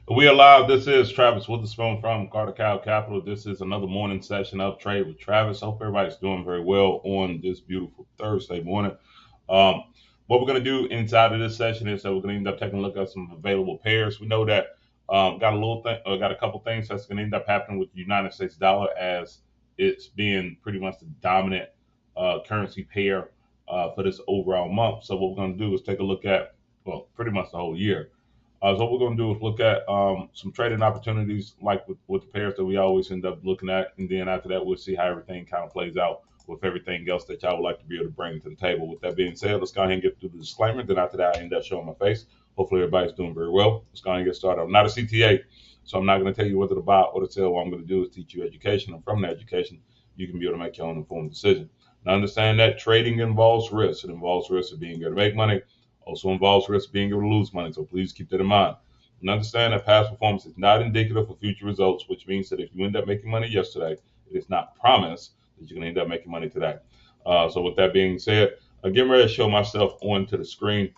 We are live. This is Travis Witherspoon from Carter Cow Capital. This is another morning session of Trade with Travis. Hope everybody's doing very well on this beautiful Thursday morning. Um, what we're going to do inside of this session is that we're going to end up taking a look at some available pairs. We know that got a couple things that's going to end up happening with the United States dollar as it's being pretty much the dominant currency pair for this overall month. So what we're going to do is take a look at pretty much the whole year. So what we're going to do is look at some trading opportunities, like with the pairs that we always end up looking at, and then after that, we'll see how everything kind of plays out with everything else that y'all would like to be able to bring to the table. With that being said, let's go ahead and get through the disclaimer. Then after that, I end up showing my face. Hopefully, everybody's doing very well. Let's go ahead and get started. I'm not a CTA, so I'm not going to tell you whether to buy or to sell. What I'm going to do is teach you education, and from the education, you can be able to make your own informed decision. Now, understand that trading involves risk. It involves risk of being able to make money, also involves risk of being able to lose money. So please keep that in mind. And understand that past performance is not indicative of future results, which means that if you end up making money yesterday, it is not promised that you're going to end up making money today. So with that being said, getting ready to show myself onto the screen.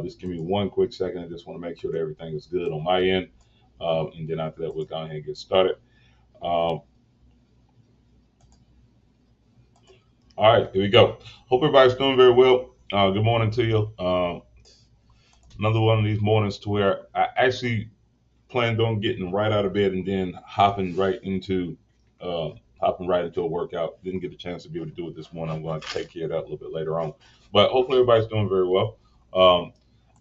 Just give me one quick second. I just want to make sure that everything is good on my end. And then after that, we'll go ahead and get started. Um, all right, here we go. Hope everybody's doing very well. Good morning to you. Another one of these mornings to where I actually planned on getting right out of bed and then uh, hopping right into a workout. Didn't get a chance to be able to do it this morning. I'm going to take care of that a little bit later on. But hopefully everybody's doing very well.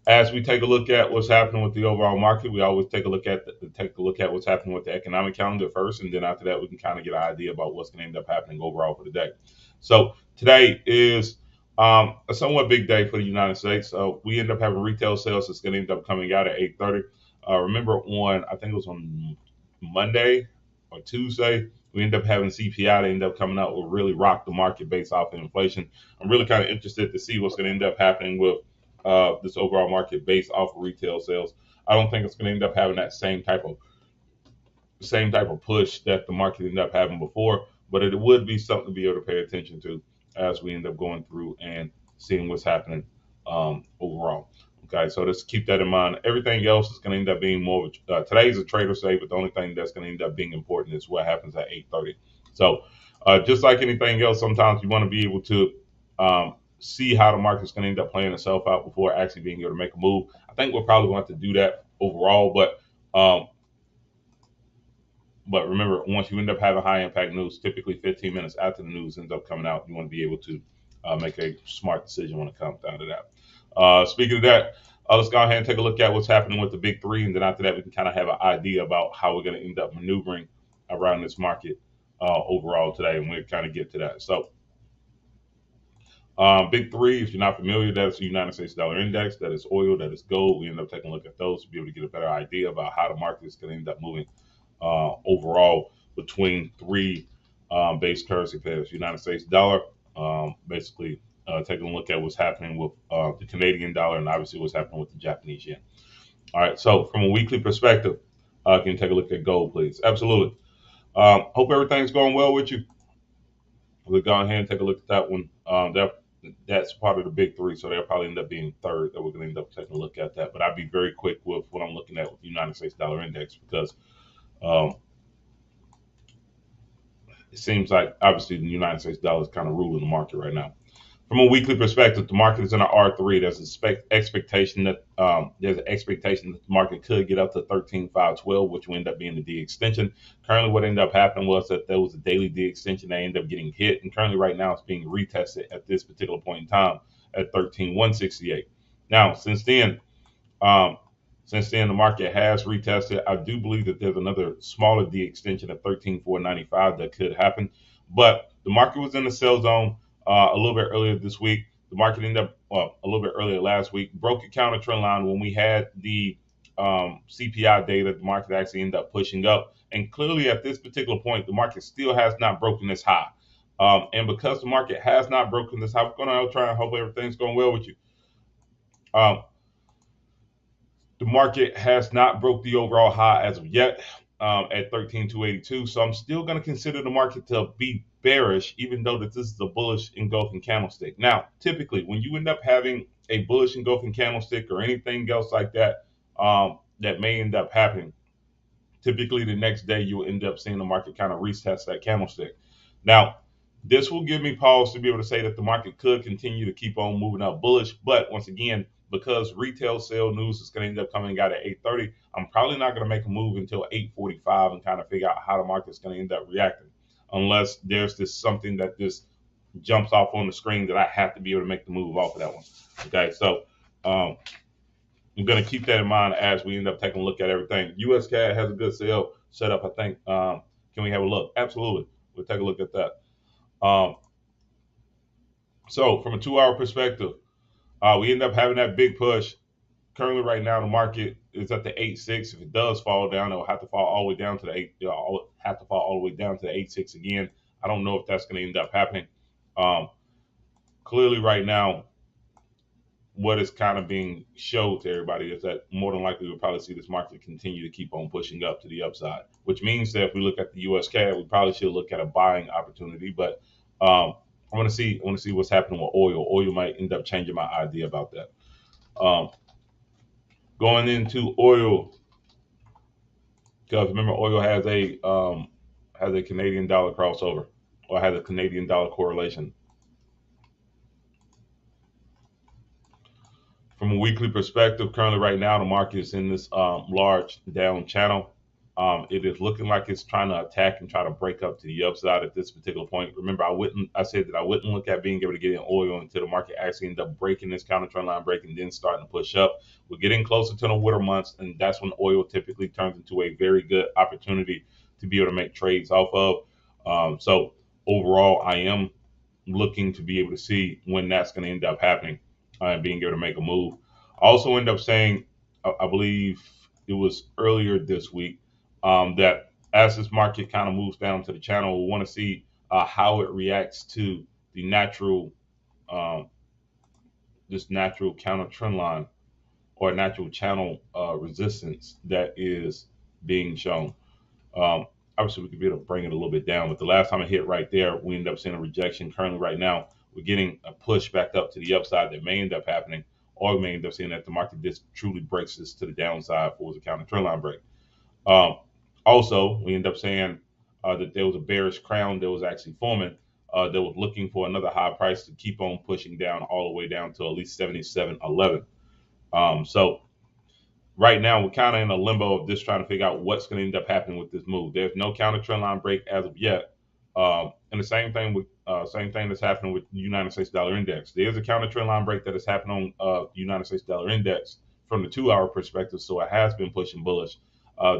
As we take a look at what's happening with the overall market, we always take a look at what's happening with the economic calendar first, and then after that we can kind of get an idea about what's going to end up happening overall for the day. So today is a somewhat big day for the United States. We end up having retail sales that's going to end up coming out at 8:30. Remember I think it was on Monday or Tuesday, we end up having CPI that end up coming out will really rock the market based off of inflation. I'm really kind of interested to see what's going to end up happening with this overall market based off of retail sales. I don't think it's going to end up having that same type of push that the market ended up having before, but it would be something to be able to pay attention to as we end up going through and seeing what's happening overall. Okay, so just keep that in mind. Everything else is going to end up being more. Today's a trader's day, but the only thing that's going to end up being important is what happens at 8:30. So, just like anything else, sometimes you want to be able to see how the market's going to end up playing itself out before actually being able to make a move. I think we're probably going to have to do that overall, um, but remember, once you end up having high impact news, typically 15 minutes after the news ends up coming out, you want to be able to make a smart decision when it comes down to that. Speaking of that, let's go ahead and take a look at what's happening with the big three. And then after that, we can kind of have an idea about how we're going to end up maneuvering around this market overall today. And we'll kind of get to that. So, big three, if you're not familiar, that's the United States dollar index, that is oil, that is gold. We end up taking a look at those to be able to get a better idea about how the market is going to end up moving overall between three base currency pairs. United States dollar, basically taking a look at what's happening with the Canadian dollar and obviously what's happening with the Japanese yen. All right, so from a weekly perspective, can you take a look at gold, please? Absolutely. Hope everything's going well with you. We'll go ahead and take a look at that one. That's part of the big three, so they'll probably end up being third. That we're going to end up taking a look at that. But I'd be very quick with what I'm looking at with the United States dollar index because um, it seems like obviously the United States dollar is kind of ruling the market right now. From a weekly perspective, the market is in an R3. There's an expectation that the market could get up to 13,512, which will end up being the D extension. Currently, what ended up happening was that there was a daily D extension that ended up getting hit, and currently right now it's being retested at this particular point in time at 13,168. Now, um, since then, the market has retested. I do believe that there's another smaller D extension at 13,495 that could happen. But the market was in the sell zone a little bit earlier this week. The market ended up a little bit earlier last week, broke a counter trend line when we had the CPI data. The market actually ended up pushing up. And clearly, at this particular point, the market still has not broken this high. And because the market has not broken this high, we're going to try and hope everything's going well with you. Um, The market has not broke the overall high as of yet at 13,282. So I'm still going to consider the market to be bearish, even though that this is a bullish engulfing candlestick. Now, typically, when you end up having a bullish engulfing candlestick or anything else like that, that may end up happening, typically the next day you'll end up seeing the market kind of retest that candlestick. Now, this will give me pause to be able to say that the market could continue to keep on moving up bullish. But once again, because retail sale news is going to end up coming out at 8:30, I'm probably not going to make a move until 8:45 and kind of figure out how the market's going to end up reacting, unless there's this something that just jumps off on the screen that I have to be able to make the move off of that one. Okay, so I'm going to keep that in mind as we end up taking a look at everything. US CAD has a good sale set up, I think. Can we have a look? Absolutely. We'll take a look at that. So from a 2-hour perspective, we end up having that big push. Currently, right now, the market is at the 8.6. If it does fall down, it'll have to fall all the way down to the 8. It'll have to fall all the way down to the 8.6 again. I don't know if that's going to end up happening. Clearly, right now, what is kind of being showed to everybody is that more than likely we'll probably see this market continue to keep on pushing up to the upside, which means that if we look at the US CAD, we probably should look at a buying opportunity. But I want to see what's happening with oil. Oil might end up changing my idea about that. Going into oil, because remember oil has a Canadian dollar crossover, or has a Canadian dollar correlation. From a weekly perspective, currently right now, the market is in this large down channel. It is looking like it's trying to attack and try to break up to the upside at this particular point. Remember, I said that I wouldn't look at being able to get in oil until the market actually ended up breaking this counter trend line break and then starting to push up. We're getting closer to the winter months, and that's when oil typically turns into a very good opportunity to be able to make trades off of. So overall, I am looking to be able to see when that's going to end up happening and being able to make a move. I also end up saying, I believe it was earlier this week, that as this market kind of moves down to the channel, we want to see how it reacts to the natural, this natural counter trend line or natural channel resistance that is being shown. Obviously, we could be able to bring it a little bit down, but the last time it hit right there, we end up seeing a rejection. Currently, right now, we're getting a push back up to the upside that may end up happening, or we may end up seeing that the market just truly breaks this to the downside for the counter trend line break. Also, we end up saying that there was a bearish crown that was actually forming that was looking for another high price to keep on pushing down all the way down to at least 77.11. So right now, we're kind of in a limbo of just trying to figure out what's going to end up happening with this move. There's no counter trend line break as of yet. And the same thing that's happening with the United States dollar index. There's a counter trend line break that has happened on the United States dollar index from the 2-hour perspective, so it has been pushing bullish.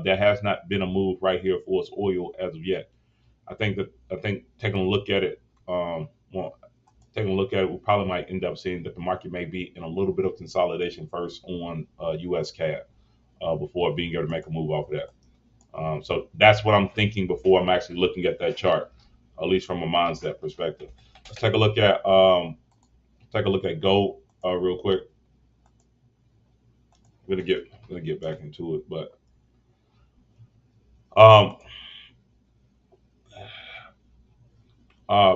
There has not been a move right here for its oil as of yet. I think taking a look at it, we probably might end up seeing that the market may be in a little bit of consolidation first on US CAD before being able to make a move off of that. So that's what I'm thinking before I'm actually looking at that chart, at least from a mindset perspective. Let's take a look at gold real quick. I'm gonna get back into it, but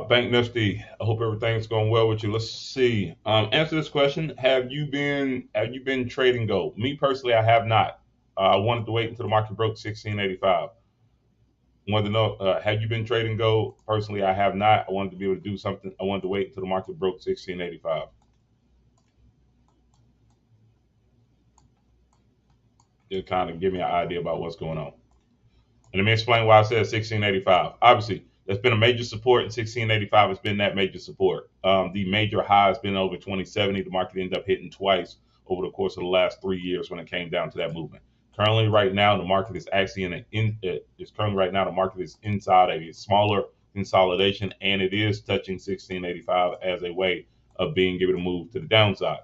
Bank Nifty, I hope everything's going well with you. Let's see. Answer this question: Have you been trading gold? Me personally, I have not. I wanted to wait until the market broke 1685. Wanted to know, have you been trading gold? Personally, I have not. I wanted to be able to do something. I wanted to wait until the market broke 1685. To kind of give me an idea about what's going on. And let me explain why I said 1685. Obviously, there's been a major support, and 1685 has been that major support. The major high has been over 2070. The market ended up hitting twice over the course of the last 3 years when it came down to that movement. Currently, right now, the market is actually the market is inside a smaller consolidation, and it is touching 1685 as a way of being able to move to the downside.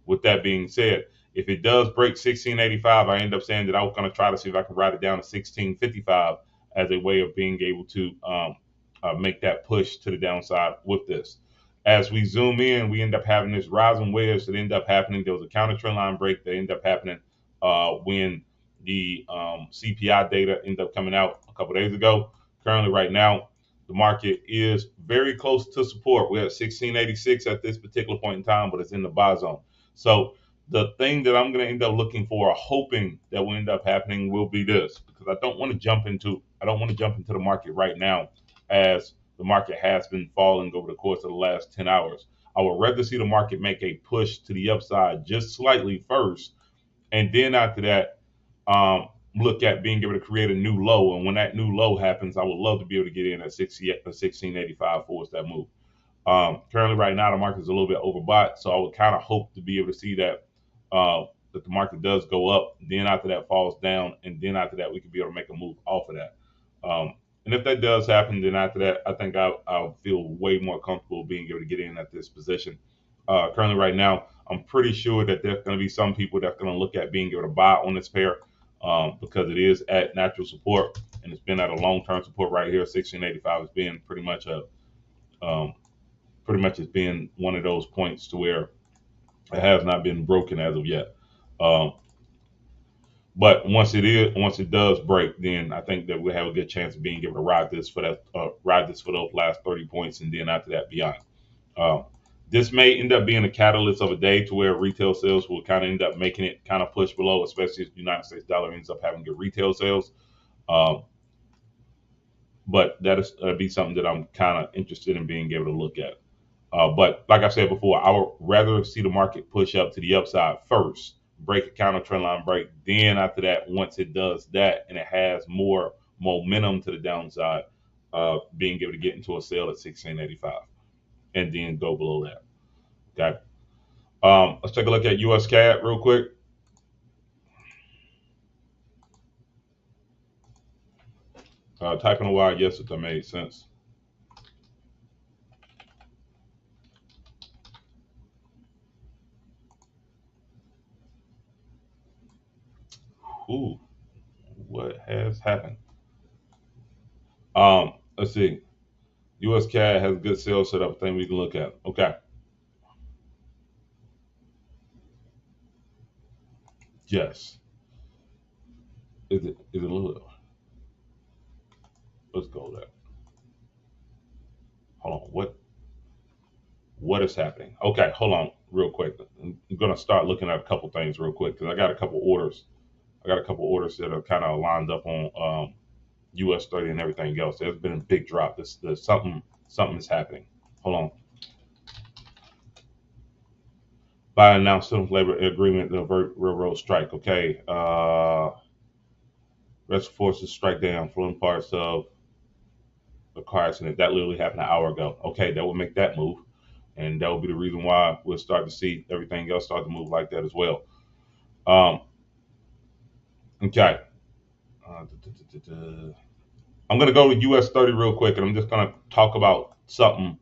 With that being said, if it does break 1685, I end up saying that I'm going to try to see if I can ride it down to 1655 as a way of being able to make that push to the downside with this. As we zoom in, we end up having this rising waves that end up happening. There was a counter trend line break that ended up happening when the CPI data ended up coming out a couple days ago. Currently, right now, the market is very close to support. We're at 1686 at this particular point in time, but it's in the buy zone. So The thing that I'm going to end up looking for, or hoping that will end up happening, will be this, because I don't want to jump into the market right now, as the market has been falling over the course of the last 10 hours. I would rather see the market make a push to the upside just slightly first, and then after that, look at being able to create a new low. And when that new low happens, I would love to be able to get in at 1685 for us that move. Currently, right now, the market is a little bit overbought, so I would kind of hope to be able to see that the market does go up. Then after that, falls down, and then after that, we could be able to make a move off of that. And if that does happen, then after that, I think I'll feel way more comfortable being able to get in at this position. Currently, right now, I'm pretty sure that there's going to be some people that's going to look at being able to buy on this pair, because it is at natural support, and it's been at a long-term support right here. 1685 has been um, pretty much has been one of those points to where it has not been broken as of yet. Um, but once it does break, then I think that we have a good chance of being able to ride this for those last 30 points, and then after that beyond. Um, this may end up being a catalyst of a day to where retail sales will kind of end up making it kind of push below, especially if the United States dollar ends up having good retail sales. Um, but that'd be something that I'm kind of interested in being able to look at. But like I said before, I would rather see the market push up to the upside first, break a counter trend line break. Then after that, once it does that and it has more momentum to the downside, being able to get into a sale at 1685 and then go below that. Okay. Let's take a look at US CAD real quick. Typing a while, yes, if that made sense. Ooh, what has happened? Let's see. US CAD has a good sales setup thing we can look at. Okay. Yes. Is it a little? Let's go there. Hold on. What is happening? Okay, hold on real quick. I'm gonna start looking at a couple things real quick because I got a couple orders. I got a couple orders that are kind of lined up on US 30 and everything else. There's been a big drop. There's something is happening. Hold on. Biden announced civil labor agreement to avert railroad strike. Okay. Rescue forces strike down floating parts of a car accident. That literally happened an hour ago. Okay, that would make that move. And that would be the reason why we'll start to see everything else start to move like that as well. Um, okay. I'm going to go to US 30 real quick, and I'm just going to talk about something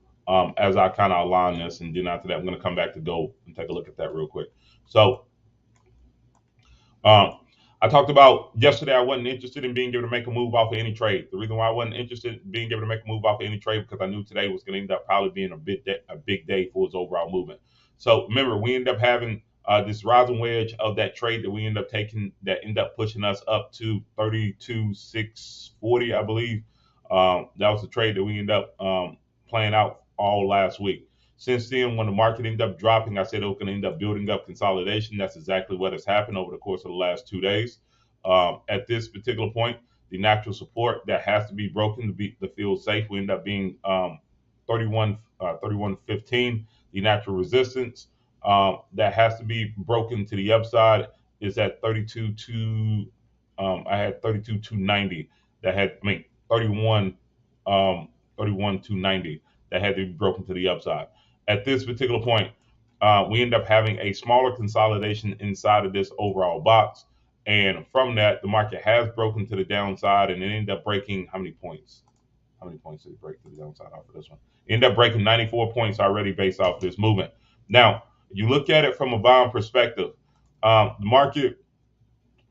as I kind of align this. And then after that, I'm going to come back to gold and take a look at that real quick. So, um, I talked about yesterday I wasn't interested in being able to make a move off of any trade. The reason why I wasn't interested in being able to make a move off of any trade because I knew today was going to end up probably being a big day for its overall movement. So remember, we end up having this rising wedge of that trade that we end up taking that end up pushing us up to 32,640, I believe. That was the trade that we end up playing out all last week. Since then, when the market ended up dropping, I said it was going to end up building up consolidation. That's exactly what has happened over the course of the last 2 days. At this particular point, the natural support that has to be broken to feel safe will end up being 31.15. The natural resistance that has to be broken to the upside is at 32.2. I had 32.290 that had, 31, 31.290 that had to be broken to the upside. At this particular point, we end up having a smaller consolidation inside of this overall box. And from that, the market has broken to the downside and it ended up breaking how many points? How many points did it break to the downside off of this one? It ended up breaking 94 points already based off of this movement. Now, you look at it from a buying perspective, the market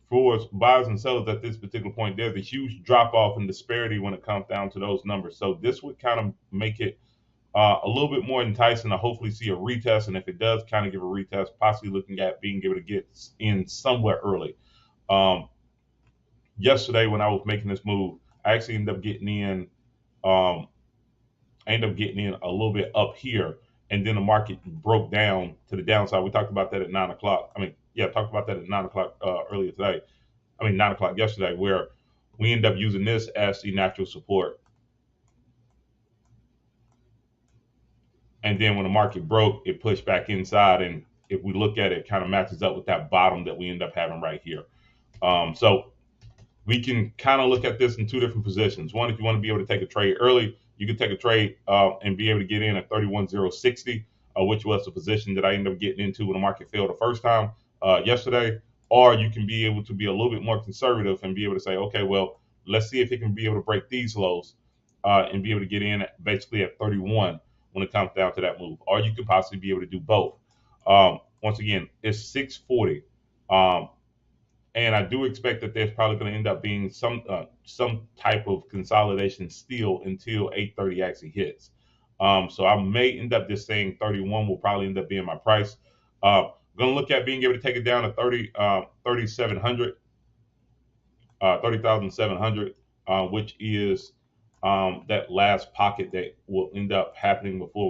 for buyers and sellers at this particular point, there's a huge drop off in disparity when it comes down to those numbers. So this would kind of make it a little bit more enticing to hopefully see a retest. And if it does kind of give a retest, possibly looking at being able to get in somewhere early. Um, Yesterday, when I was making this move, I actually ended up getting in. I ended up getting in a little bit up here, and then the market broke down to the downside. We talked about that at 9 o'clock. Talked about that at 9 o'clock earlier today. 9 o'clock yesterday, where we end up using this as the natural support. And then when the market broke, it pushed back inside. And if we look at it, it kind of matches up with that bottom that we end up having right here. So we can kind of look at this in two different positions. One, if you want to be able to take a trade early, you can take a trade and be able to get in at 31.060, which was the position that I ended up getting into when the market fell the first time yesterday. Or you can be able to be a little bit more conservative and be able to say, okay, well, let's see if it can be able to break these lows and be able to get in basically at 31 when it comes down to that move. Or you could possibly be able to do both. Once again, it's 640. And I do expect that there's probably going to end up being some type of consolidation still until 8:30 actually hits. So I may end up just saying 31 will probably end up being my price. Going to look at being able to take it down to 30,700, which is that last pocket that will end up happening before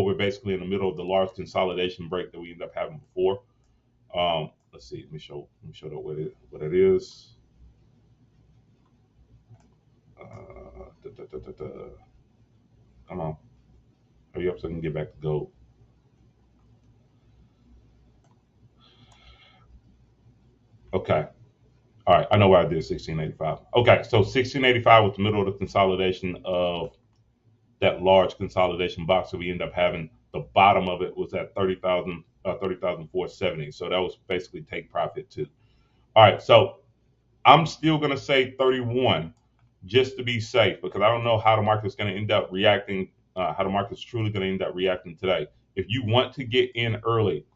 we're basically in the middle of the large consolidation break that we end up having before. Let's see. Let me show that what it is. Come on, hurry up so I can get back to gold. Okay. All right. I know where I did 1685. Okay. So 1685 was the middle of the consolidation of that large consolidation box that we end up having. The bottom of it was at 30,470. So that was basically take profit too. All right. So I'm still going to say 31 just to be safe, because I don't know how the market's going to end up reacting, how the market's truly going to end up reacting today. If you want to get in early,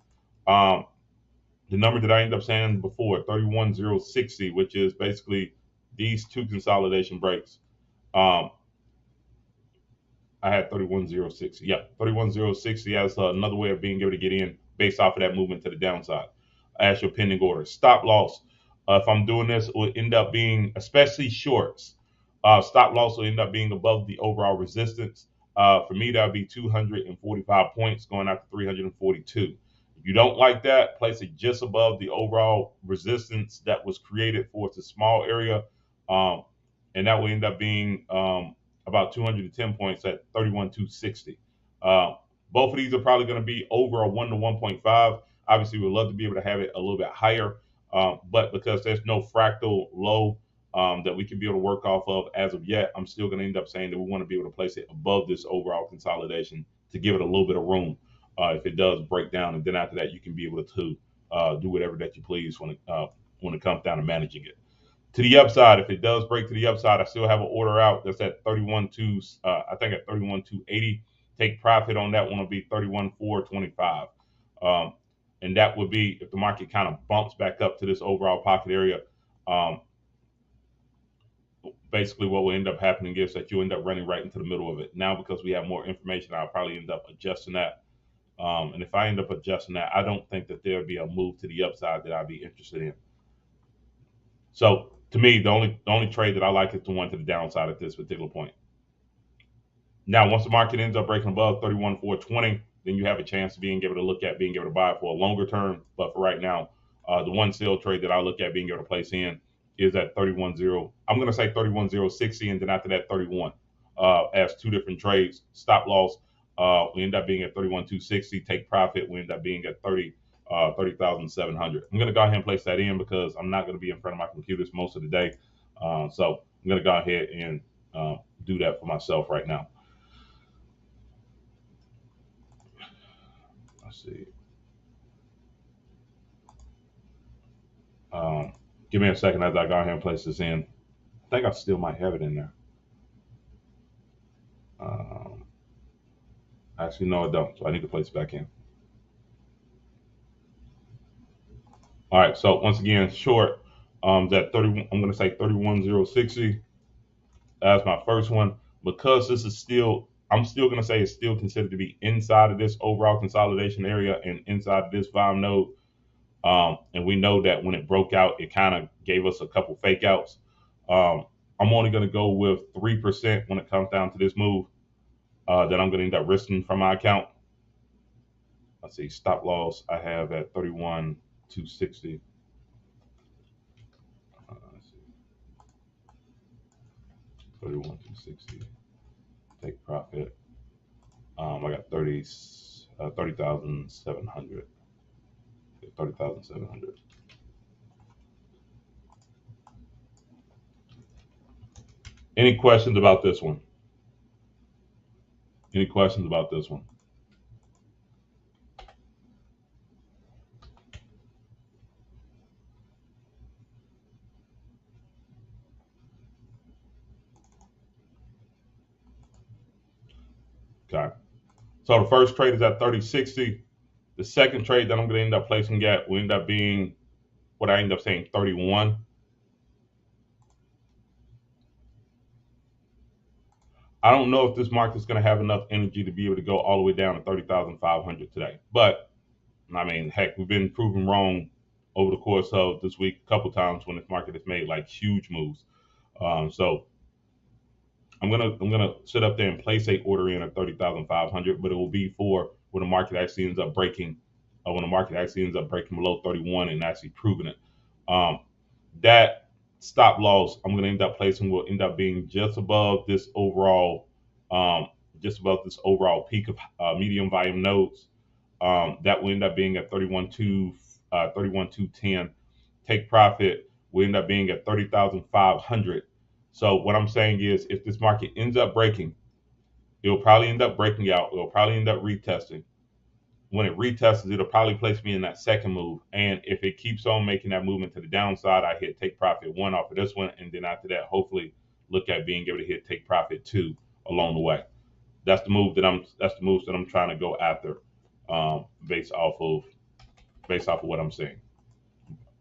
the number that I ended up saying before, 31.060, which is basically these two consolidation breaks. I had 31.060. Yeah, 31.060 as another way of being able to get in based off of that movement to the downside as your pending order. Stop loss, if I'm doing this, will end up being, especially shorts, stop loss will end up being above the overall resistance. For me, that would be 245 points going out to 342. If you don't like that, place it just above the overall resistance that was created for it's a small area. And that will end up being about 210 points at 31,260. Both of these are probably going to be over a 1 to 1.5. Obviously, we'd love to be able to have it a little bit higher, but because there's no fractal low that we can be able to work off of as of yet, I'm still going to end up saying that we want to be able to place it above this overall consolidation to give it a little bit of room if it does break down. And then after that, you can be able to do whatever that you please when it comes down to managing it. To the upside, if it does break to the upside, I still have an order out that's at 31.2, I think at 31.280. Take profit on that one will be 31.425. And that would be if the market kind of bumps back up to this overall pocket area. Basically, what will end up happening is that you end up running right into the middle of it. Now, because we have more information, I'll probably end up adjusting that. And if I end up adjusting that, I don't think that there'll be a move to the upside that I'd be interested in. So to me, the only trade that I like is the one to the downside at this particular point. Now, once the market ends up breaking above 31,420, then you have a chance of being able to look at being able to buy it for a longer term. But for right now, the one sell trade that I look at being able to place in is at 31.0. I'm going to say 31.060, and then after that 31 as two different trades. Stop loss, we end up being at 31.260. Take profit, we end up being at 30,700. I'm going to go ahead and place that in because I'm not going to be in front of my computers most of the day. So I'm going to go ahead and do that for myself right now. Let's see. Give me a second as I go ahead and place this in. I think I still might have it in there. Actually, no, I don't. So I need to place it back in. All right. So once again, short. That 30. I'm going to say 31.060. That's my first one because this is still. I'm still going to say it's still considered to be inside of this overall consolidation area and inside of this volume node. And we know that when it broke out, it kind of gave us a couple fake outs. I'm only going to go with 3% when it comes down to this move. that I'm going to end up risking from my account. Let's see, stop loss I have at 31,260. Let's see, 31,260. Take profit. I got 30,700. 30,700. Any questions about this one? Any questions about this one? Okay. So the first trade is at 30.60. The second trade that I'm going to end up placing at will end up being what I end up saying 31. I don't know if this market is going to have enough energy to be able to go all the way down to 30,500 today. But I mean, heck, we've been proven wrong over the course of this week a couple times when this market has made like huge moves. So I'm gonna sit up there and place a order in at 30,500, but it will be for when the market actually ends up breaking, when the market actually ends up breaking below 31 and actually proving it. That stop loss I'm gonna end up placing will end up being just above this overall, peak of medium volume nodes. That will end up being at 31,210. Take profit will end up being at 30,500. So what I'm saying is, if this market ends up breaking, it'll probably end up breaking out. It'll probably end up retesting. When it retests, it'll probably place me in that second move. And if it keeps on making that movement to the downside, I hit take profit 1 off of this one, and then after that, hopefully look at being able to hit take profit 2 along the way. That's the moves that I'm trying to go after, based off of what I'm seeing.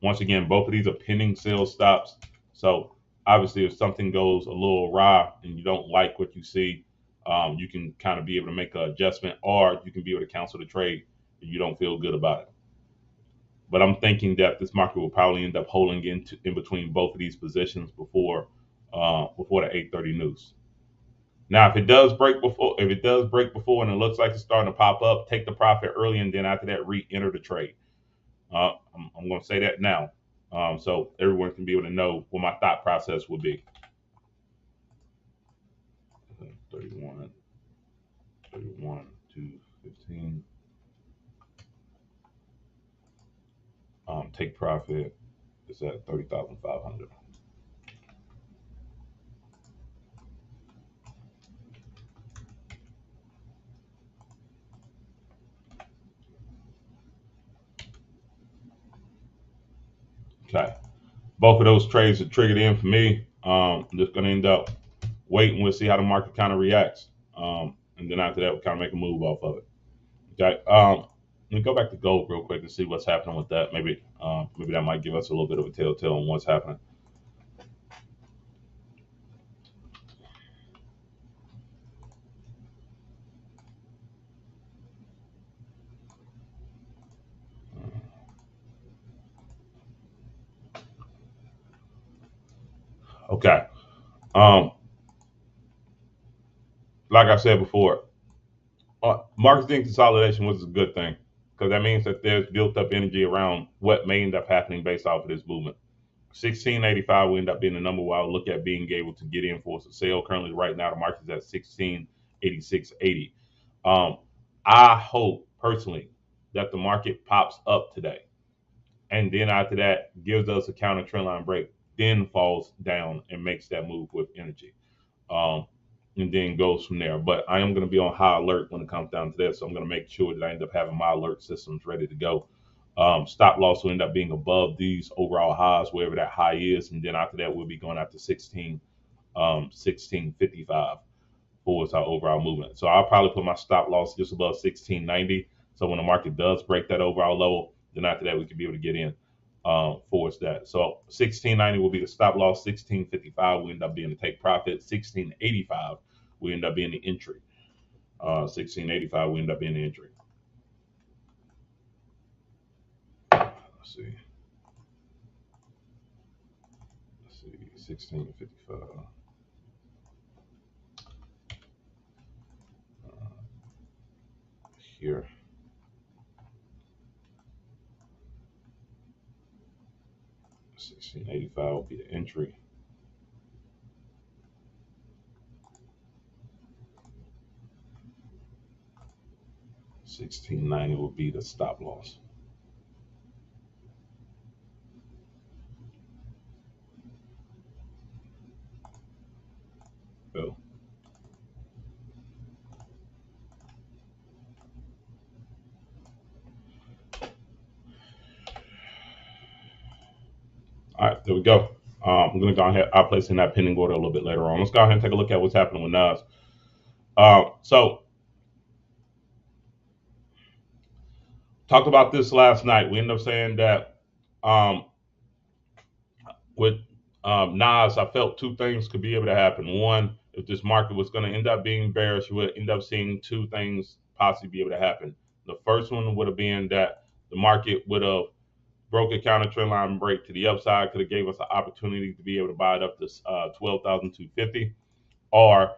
Once again, both of these are pending sales stops. So obviously, if something goes a little awry and you don't like what you see, you can kind of be able to make an adjustment, or you can be able to cancel the trade if you don't feel good about it. But I'm thinking that this market will probably end up holding in between both of these positions before the 8:30 news. Now, if it does break before, and it looks like it's starting to pop up, take the profit early, and then after that, re-enter the trade. I'm going to say that now, so everyone can be able to know what my thought process would be. 31, 215. Take profit is at 30,500. Okay. Both of those trades are triggered in for me. I'm just going to end up waiting. We'll see how the market kind of reacts. And then after that, we'll kind of make a move off of it. Okay. Let me go back to gold real quick and see what's happening with that. Maybe that might give us a little bit of a telltale on what's happening. Okay. Like I said before, market consolidation was a good thing, because that means that there's built up energy around what may end up happening based off of this movement. 1685 will end up being the number where I'll look at being able to get in for a sale. Currently, right now, the market is at 1686.80. I hope personally that the market pops up today, and then after that gives us a counter trend line break, then falls down and makes that move with energy. Um, and then goes from there. But I am going to be on high alert when it comes down to that. So I'm going to make sure that I end up having my alert systems ready to go. Stop loss will end up being above these overall highs, wherever that high is. And then after that, we'll be going after 1655 for our overall movement. So I'll probably put my stop loss just above 1690. So when the market does break that overall level, then after that, we can be able to get in for that. So 1690 will be the stop loss. 1655 will end up being the take profit. 1685 will end up being the entry. 1685 will end up being the entry. Let's see. 1655. here. $16.85 will be the entry. $16.90 will be the stop loss. So, all right, there we go. I'm going to go ahead. I'll place in that pending order a little bit later on. Let's go ahead and take a look at what's happening with NAS. So, talked about this last night. We ended up saying that with NAS, I felt two things could be able to happen. One, if this market was going to end up being bearish, we would end up seeing two things possibly be able to happen. The first one would have been that the market would have broke a counter trend line break to the upside, could have gave us an opportunity to be able to buy it up to 12,250. Or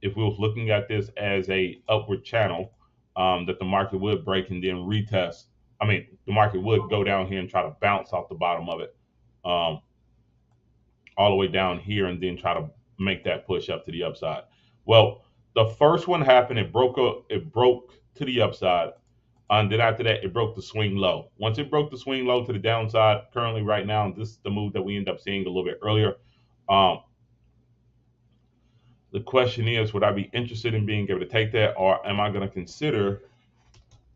if we was looking at this as a upward channel, that the market would break and then retest. I mean, the market would go down here and try to bounce off the bottom of it, all the way down here, and then try to make that push up to the upside. Well, the first one happened. It broke to the upside. And then after that, it broke the swing low. Once it broke the swing low to the downside, currently right now, this is the move that we end up seeing a little bit earlier. The question is, would I be interested in being able to take that, or am I going to consider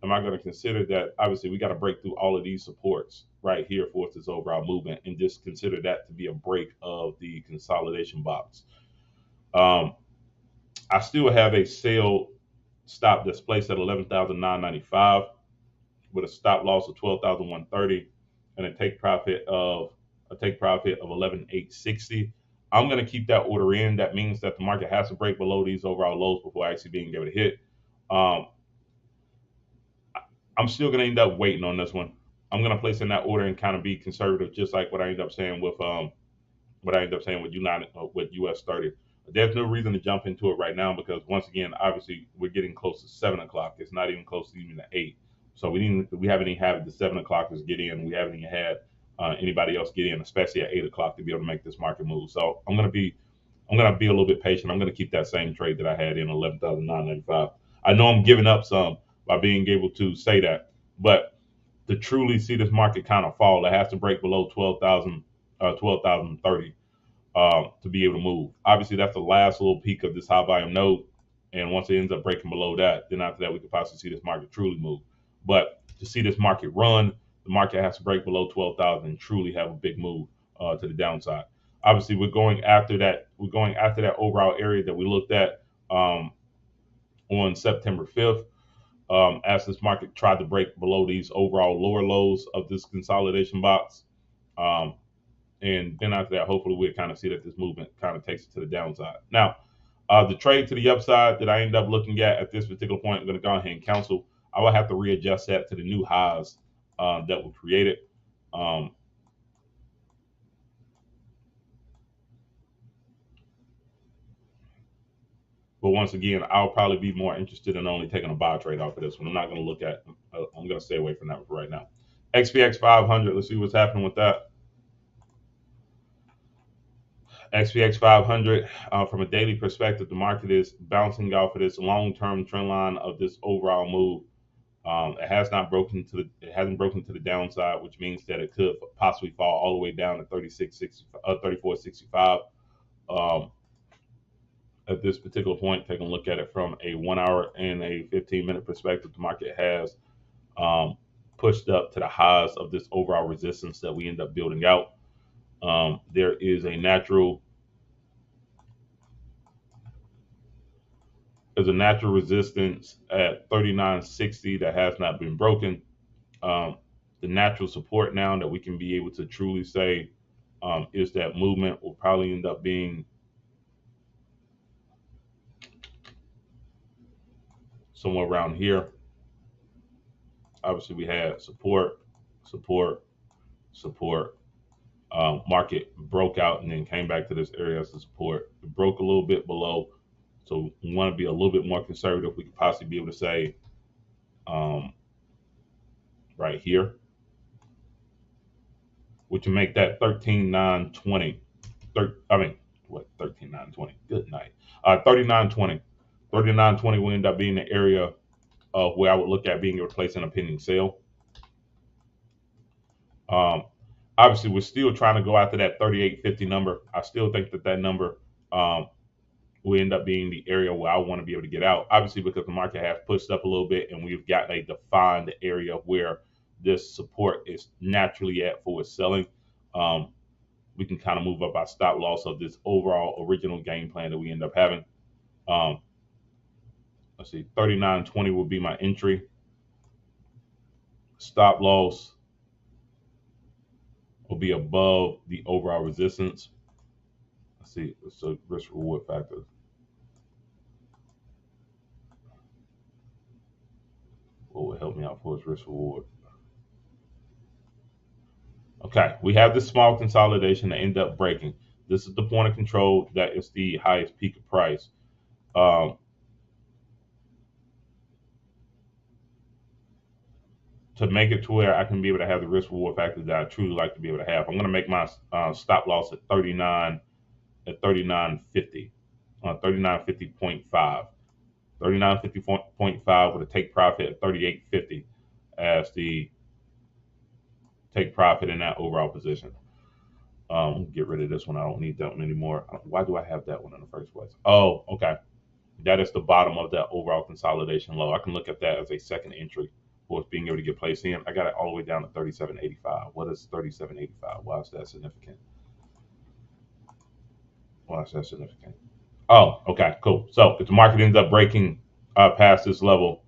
that obviously we got to break through all of these supports right here for this overall movement, and just consider that to be a break of the consolidation box. I still have a sale stop that's placed at 11,995 with a stop loss of 12,130 and a take profit of 11,860. I'm going to keep that order in. That means that the market has to break below these overall lows before actually being able to hit. I'm still going to end up waiting on this one. I'm going to place in that order and kind of be conservative, just like what I ended up saying with with US 30. There's no reason to jump into it right now because once again, obviously we're getting close to 7 o'clock. It's not even close to even the 8. So we haven't even had the 7 o'clockers get in. We haven't even had anybody else get in, especially at 8 o'clock, to be able to make this market move. So I'm gonna be a little bit patient. I'm gonna keep that same trade that I had in 11,995. I know I'm giving up some by being able to say that, but to truly see this market kind of fall, it has to break below 12,030 to be able to move. Obviously, that's the last little peak of this high volume node, and once it ends up breaking below that, then after that we could possibly see this market truly move. But to see this market run, the market has to break below 12,000 and truly have a big move to the downside. Obviously, we're going after that. We're going after that overall area that we looked at on September 5th. As this market tried to break below these overall lower lows of this consolidation box. And then after that, hopefully we'll kind of see that this movement kind of takes it to the downside. Now, the trade to the upside that I end up looking at this particular point, I'm going to go ahead and cancel. I will have to readjust that to the new highs that were created. But once again, I'll probably be more interested in only taking a buy trade off of this one. I'm not going to look at, I'm going to stay away from that for right now. XPX 500, let's see what's happening with that. XPX 500, from a daily perspective, the market is bouncing off of this long-term trend line of this overall move. It hasn't broken to the downside, which means that it could possibly fall all the way down to 34.65. At this particular point, taking a look at it from a 1 hour and a 15-minute perspective, the market has pushed up to the highs of this overall resistance that we end up building out. There is a natural resistance at 39.60 that has not been broken. The natural support now that we can be able to truly say is that movement will probably end up being somewhere around here. Obviously, we had support. Market broke out and then came back to this area as the support. It broke a little bit below, so we want to be a little bit more conservative. We could possibly be able to say right here, which will make that 13,920. I mean, what, 13,920? Good night. 3920. 3920 will end up being the area of where I would look at being able to place in a pending sale. Um, Obviously, we're still trying to go after that 3850 number. I still think that that number will end up being the area where I want to be able to get out. Obviously, because the market has pushed up a little bit and we've got a defined area where this support is naturally at for selling. We can kind of move up our stop loss of this overall original game plan that we end up having. Let's see, 3920 will be my entry. Stop loss will be above the overall resistance. Let's see, so risk reward factor. What would help me out for its risk reward? Okay, we have this small consolidation that end up breaking. This is the point of control that is the highest peak of price. To make it to where I can be able to have the risk reward factor that I truly like to be able to have, I'm going to make my stop loss at 3950, 3950.5, 3950.5 with a take profit at 3850 as the take profit in that overall position. Get rid of this one. I don't need that one anymore. Why do I have that one in the first place? Oh, okay. That is the bottom of that overall consolidation low. I can look at that as a second entry for being able to get placed in. I got it all the way down to 37.85. What is 37.85? Why is that significant? Why is that significant? Oh, okay, cool. So if the market ends up breaking past this level,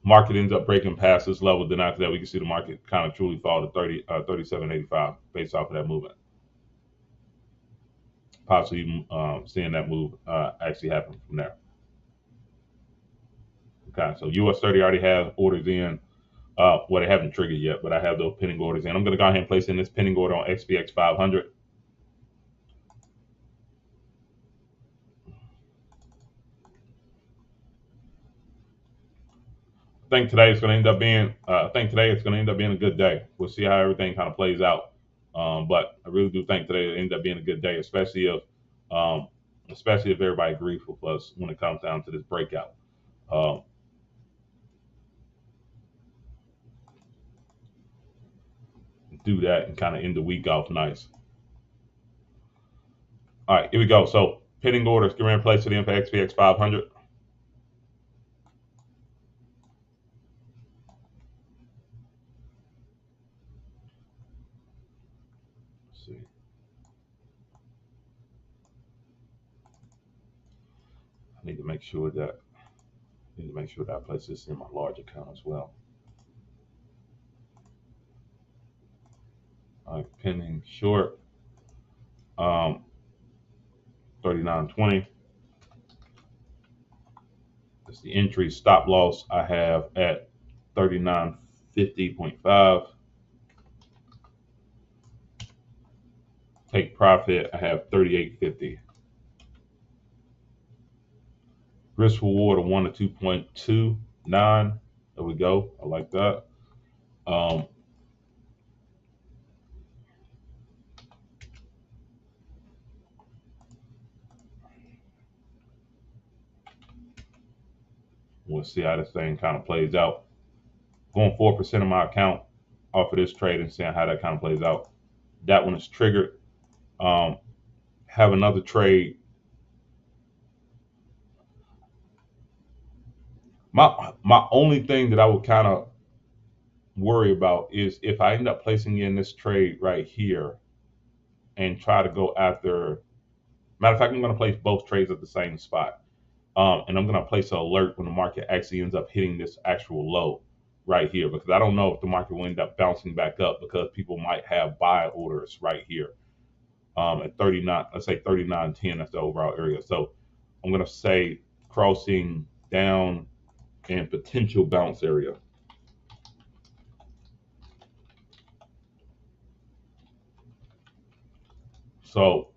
then after that we can see the market kind of truly fall to 37.85 based off of that movement. Possibly seeing that move actually happen from there. Okay, so US 30 already has orders in. Well, they haven't triggered yet, but I have those pending orders in. I'm going to go ahead and place in this pending order on XPX 500. I think today it's going to end up being. A good day. We'll see how everything kind of plays out. But I really do think today it'll end up being a good day, especially if everybody agrees with us when it comes down to this breakout. Do that and kind of end the week off nice. All right, here we go. So pending orders, get ready to place it in for XPX 500. Let's see. I need to make sure that I place this in my large account as well. All right, pending short, 39.20. That's the entry. Stop loss I have at 39.50.5. Take profit I have 38.50. Risk reward of 1 to 2.29. There we go. I like that. We'll see how this thing kind of plays out. Going 4% of my account off of this trade and seeing how that kind of plays out. That one is triggered. Have another trade. My only thing that I would kind of worry about is if I end up placing in this trade right here and try to go after. Matter of fact, I'm going to place both trades at the same spot. And I'm going to place an alert when the market actually ends up hitting this actual low right here, because I don't know if the market will end up bouncing back up because people might have buy orders right here at 39, let's say 39.10, that's the overall area. So I'm going to say crossing down and potential bounce area. So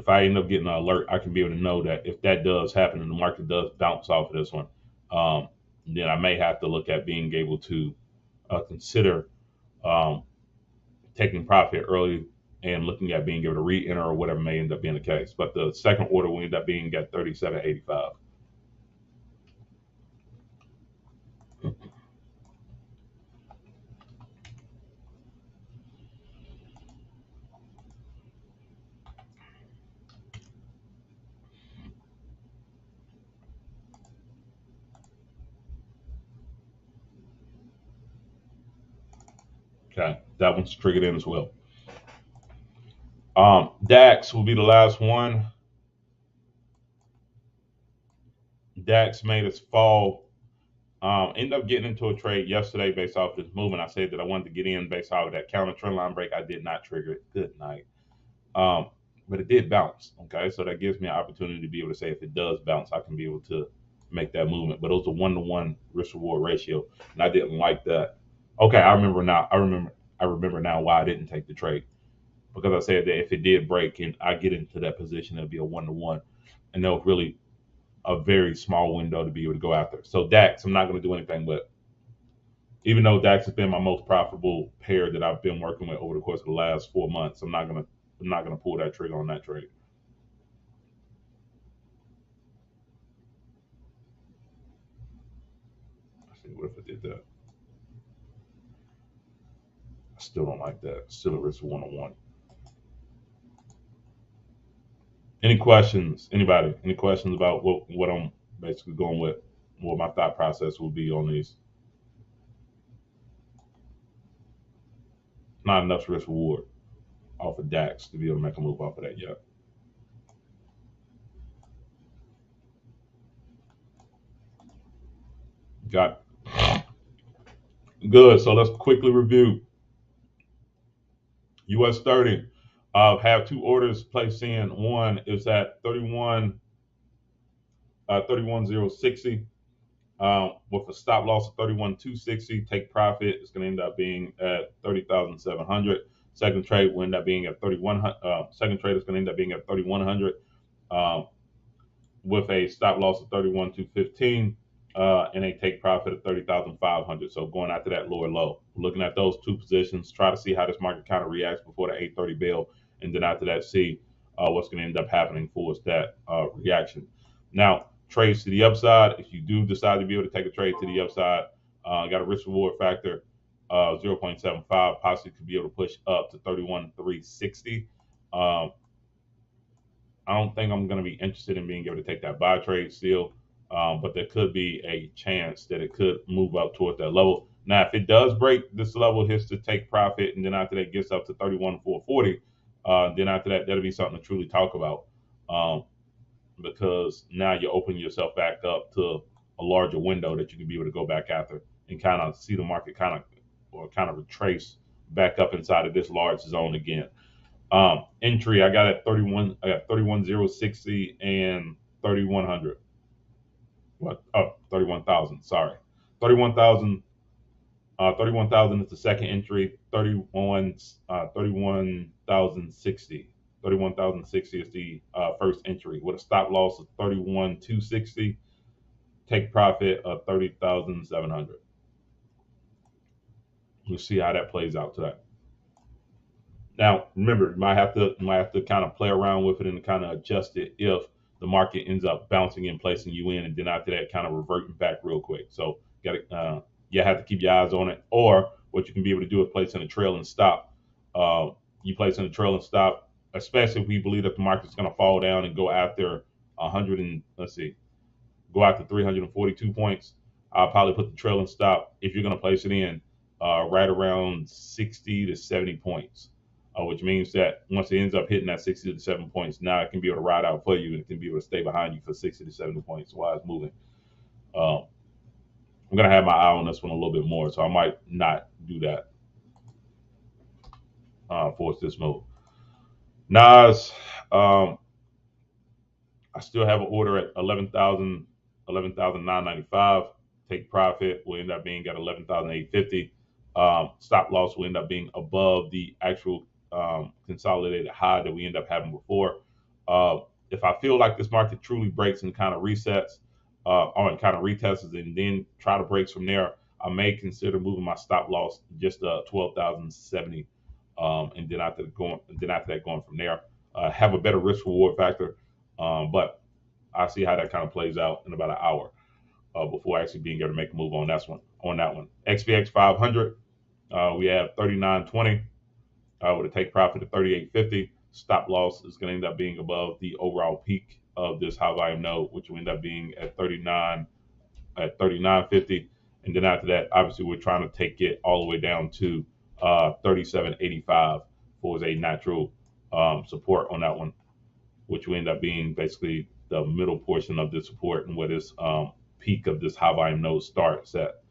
if I end up getting an alert, I can be able to know that if that does happen and the market does bounce off of this one, then I may have to look at being able to consider um, taking profit early and looking at being able to re-enter or whatever may end up being the case. But the second order will end up being at 37.85. Okay, that one's triggered in as well. DAX will be the last one. DAX made us fall. Ended up getting into a trade yesterday based off this movement. I said that I wanted to get in based off of that counter trend line break. I did not trigger it. Good night. But it did bounce. Okay, so that gives me an opportunity to be able to say if it does bounce, I can be able to make that movement. But it was a 1-to-1 risk reward ratio, and I didn't like that. Okay, I remember now. I remember now why I didn't take the trade, because I said that if it did break and I get into that position, it'll be a 1-to-1, and that was really a very small window to be able to go after. So DAX, I'm not going to do anything, but even though DAX has been my most profitable pair that I've been working with over the course of the last 4 months, I'm not gonna pull that trigger on that trade. I see, what if I did that? I still don't like that. Still a risk 1-on-1. Any questions? Anybody? Any questions about what I'm basically going with? What my thought process will be on these? Not enough risk reward off of DAX to be able to make a move off of that yet. Got good. So let's quickly review. US 30. Have two orders placed in. One is at 31,060 with a stop loss of 31,260. Take profit. It's going to end up being at 30,700. Second trade will end up being at 3,100. Second trade is going to end up being at 3,100 with a stop loss of 31,215 and a take profit of 30,500. So going after that lower low. Looking at those two positions, try to see how this market kind of reacts before the 8:30 bell, and then after that, see what's going to end up happening for us that reaction. Now, trades to the upside. If you do decide to be able to take a trade to the upside, got a risk reward factor 0.75, possibly could be able to push up to 31,360. I don't think I'm going to be interested in being able to take that buy trade still, but there could be a chance that it could move up toward that level. Now, if it does break this level, hits to take profit, and then after that gets up to 31,440, then after that, that'll be something to truly talk about, because now you open yourself back up to a larger window that you can be able to go back after and kind of see the market kind of retrace back up inside of this large zone again. Entry, I got at 31. I got 31,060 and 3,100. What? Oh, 31,000. Sorry, 31,000. 31,000 is the second entry. 31,060. 31,060 is the first entry with a stop loss of 31,260. Take profit of 30,700. We'll see how that plays out today. Now, remember, you might have to kind of play around with it and kind of adjust it if the market ends up bouncing and placing you in, and then after that, kind of reverting back real quick. So, you have to keep your eyes on it. Or what you can be able to do is place in a trail and stop. You place in a trail and stop, especially if we believe that the market's going to fall down and go after 100 and go after 342 points. I'll probably put the trail and stop if you're going to place it in right around 60 to 70 points. Which means that once it ends up hitting that 60 to 7 points, now it can be able to ride out for you and it can be able to stay behind you for 60 to 70 points while it's moving. I'm going to have my eye on this one a little bit more, so I might not do that for this move. Nas, I still have an order at 11,995. Take profit will end up being at 11,850. Stop loss will end up being above the actual consolidated high that we end up having before. If I feel like this market truly breaks and kind of resets, or kind of retests and then try to breaks from there, I may consider moving my stop loss just 12,070, then after that going from there, have a better risk reward factor. But I see how that kind of plays out in about an hour before actually being able to make a move on that one. XVX 500, we have 39.20 with a take profit of 38.50. Stop loss is going to end up being above the overall peak of this high volume node, which will end up being at 39.50. And then after that, obviously, we're trying to take it all the way down to 37.85 for a natural support on that one, which will end up being basically the middle portion of the support and where this peak of this high volume node starts at,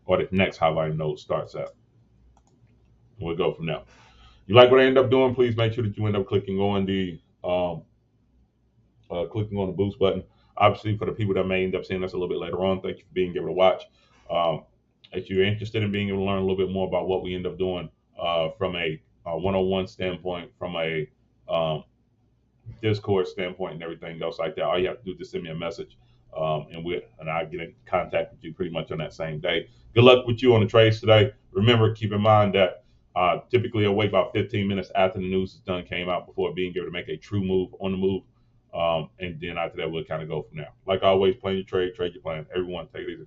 or the next high volume node starts at. We'll go from there. You like what I end up doing? Please make sure that you end up clicking on the boost button. Obviously, for the people that may end up seeing us a little bit later on, thank you for being able to watch. If you're interested in being able to learn a little bit more about what we end up doing from a one-on-one standpoint, from a Discord standpoint, and everything else like that, all you have to do is just send me a message, and I'll get in contact with you pretty much on that same day. Good luck with you on the trades today. Remember, keep in mind that typically I'll wait about 15 minutes after the news is done, came out, before being able to make a true move on the move. And then after that, we'll kind of go from there. Like always, plan your trade your plan. Everyone, take it easy.